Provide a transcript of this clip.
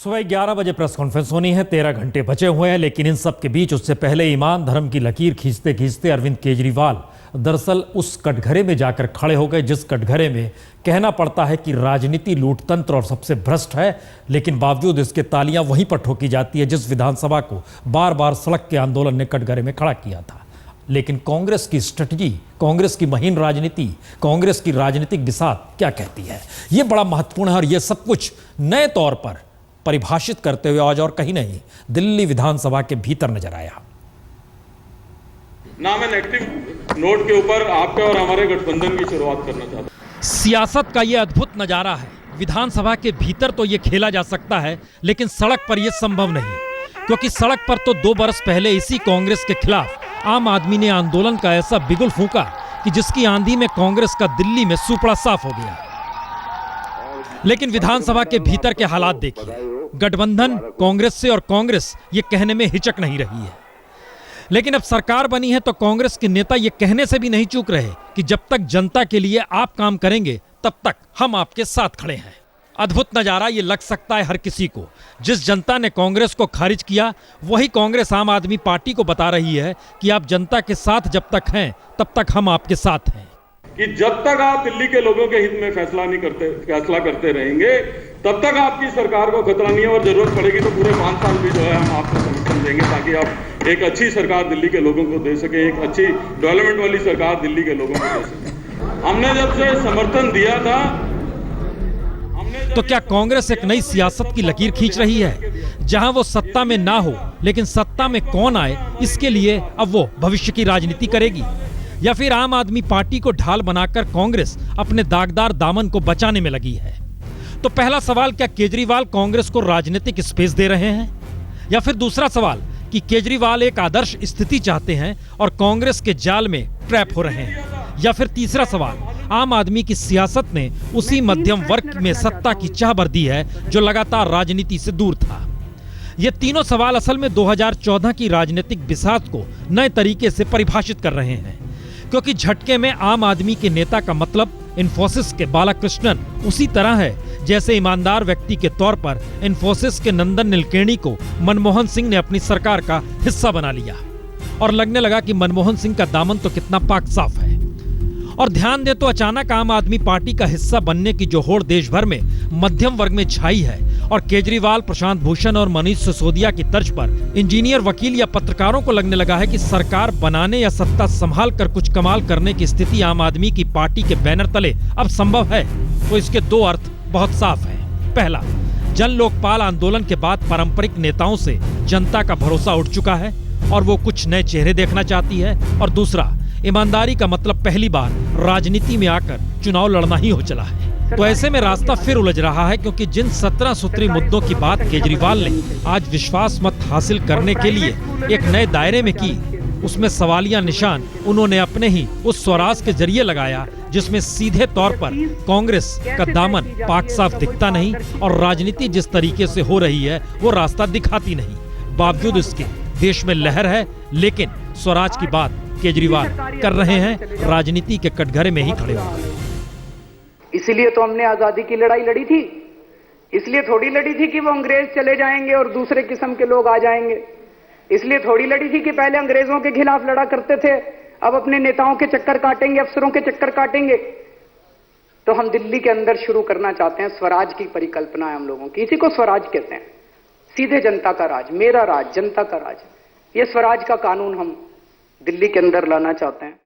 सुबह 11 बजे press conference होनी है। 13 घंटे बचे हुए हैं, लेकिन इन सब के बीच उससे पहले ईमान धर्म की लकीर खींचते खींचते अरविंद केजरीवाल दरअसल उस कटघरे में जाकर खड़े हो गए जिस कटघरे में कहना पड़ता है कि राजनीति लूटतंत्र और सबसे भ्रष्ट है, लेकिन बावजूद इसके तालियां वहीं पर ठोकी जाती है जिस विधानसभा को बार बार सड़क के आंदोलन ने कटघरे में खड़ा किया था। लेकिन कांग्रेस की स्ट्रेटजी, कांग्रेस की महीन राजनीति, कांग्रेस की राजनीतिक बिसात क्या कहती है, यह बड़ा महत्वपूर्ण है। और यह सब कुछ नए तौर पर परिभाषित करते हुए आज और कहीं नहीं दिल्ली विधानसभा के भीतर नजर आया। ना मैं नेगेटिव नोट के ऊपर आपके और हमारे गठबंधन की शुरुआत करना चाहता हूं। सियासत का यह अद्भुत नजारा है। विधानसभा के भीतर तो यह खेला जा सकता है, लेकिन सड़क पर यह संभव नहीं, क्योंकि सड़क पर तो 2 बरस पहले इसी कांग्रेस के खिलाफ आम आदमी ने आंदोलन का ऐसा बिगुल फूंका कि जिसकी आंधी में कांग्रेस का दिल्ली में सुपड़ा साफ हो गया। लेकिन विधानसभा के भीतर के हालात देखिए। गठबंधन कांग्रेस से और कांग्रेस ये कहने में हिचक नहीं रही है। लेकिन अब सरकार बनी है तो कांग्रेस के नेता ये कहने से भी नहीं चूक रहे कि जब तक जनता के लिए आप काम करेंगे तब तक हम आपके साथ खड़े हैं। अद्भुत नजारा ये लग सकता है हर किसी को। जिस जनता ने कांग्रेस को खारिज किया, वही कांग्रेस आम आदमी पार्टी को बता रही है कि आप जनता के साथ जब तक हैं तब तक हम आपके साथ हैं। कि जब तक आप दिल्ली के लोगों के हित में फैसला करते रहेंगे तब तक आपकी सरकार को खतरा नहीं है, और जरूरत पड़ेगी तो पूरे 5 साल भी जो है हम आपको समर्थन देंगे ताकि आप एक अच्छी सरकार दिल्ली के लोगों को दे सके, एक अच्छी डेवलपमेंट वाली सरकार दिल्ली के लोगों को दे सके। हमने जब से समर्थन दिया था, तो क्या कांग्रेस एक नई सियासत की लकीर खींच रही है, जहां वो सत्ता में ना हो लेकिन सत्ता में कौन आए इसके लिए अब वो भविष्य की राजनीति करेगी, या फिर आम आदमी पार्टी को ढाल बनाकर कांग्रेस अपने दागदार दामन को बचाने में लगी है? तो पहला सवाल, क्या केजरीवाल कांग्रेस को राजनीतिक स्पेस दे रहे हैं, या फिर दूसरा सवाल कि केजरीवाल एक आदर्श स्थिति चाहते हैं और कांग्रेस के जाल में ट्रैप हो रहे हैं, या फिर तीसरा सवाल, आम आदमी की सियासत ने उसी मध्यम वर्ग में सत्ता की चाह भर दी है जो लगातार राजनीति से दूर था। ये तीनों सवाल असल में 2014 की राजनीतिक बिसात को नए तरीके से परिभाषित कर रहे हैं, क्योंकि झटके में आम आदमी के नेता का मतलब इन्फोसिस के बालाकृष्णन उसी तरह है जैसे ईमानदार व्यक्ति के तौर पर इन्फोसिस के नंदन नीलकेणी को मनमोहन सिंह ने अपनी सरकार का हिस्सा बना लिया, और लगने लगा कि मनमोहन सिंह का दामन तो कितना पाक साफ है। और ध्यान दे तो अचानक आम आदमी पार्टी का हिस्सा बनने की जो होड़ देश भर में मध्यम वर्ग में छाई है, और केजरीवाल, प्रशांत भूषण और मनीष सिसोदिया की तर्ज पर इंजीनियर, वकील या पत्रकारों को लगने लगा है कि सरकार बनाने या सत्ता संभाल कर कुछ कमाल करने की स्थिति आम आदमी की पार्टी के बैनर तले अब संभव है, तो इसके 2 अर्थ बहुत साफ है। पहला, जन लोकपाल आंदोलन के बाद पारंपरिक नेताओं से जनता का भरोसा उठ चुका है और वो कुछ नए चेहरे देखना चाहती है। और दूसरा, ईमानदारी का मतलब पहली बार राजनीति में आकर चुनाव लड़ना ही हो चला है। तो ऐसे में रास्ता फिर उलझ रहा है, क्योंकि जिन 17 सूत्री मुद्दों की बात केजरीवाल ने आज विश्वास मत हासिल करने के लिए एक नए दायरे में की, उसमें सवालिया निशान उन्होंने अपने ही उस स्वराज के जरिए लगाया जिसमें सीधे तौर पर कांग्रेस का दामन पाक साफ दिखता नहीं और राजनीति जिस तरीके से हो रही है वो रास्ता दिखाती नहीं। बावजूद इसके देश में लहर है, लेकिन स्वराज की बात केजरीवाल कर रहे हैं राजनीति के कटघरे में ही खड़े हो। इसीलिए तो हमने आजादी की लड़ाई लड़ी थी, इसलिए थोड़ी लड़ी थी कि वो अंग्रेज चले जाएंगे और दूसरे किस्म के लोग आ जाएंगे, इसलिए थोड़ी लड़ी थी कि पहले अंग्रेजों के खिलाफ लड़ा करते थे, अब अपने नेताओं के चक्कर काटेंगे, अफसरों के चक्कर काटेंगे। तो हम दिल्ली के अंदर शुरू करना चाहते हैं स्वराज की परिकल्पना है हम लोगों की। इसी को स्वराज कहते हैं, सीधे जनता का राज, मेरा राज, जनता का राज। ये स्वराज का कानून हम दिल्ली के अंदर लाना चाहते हैं।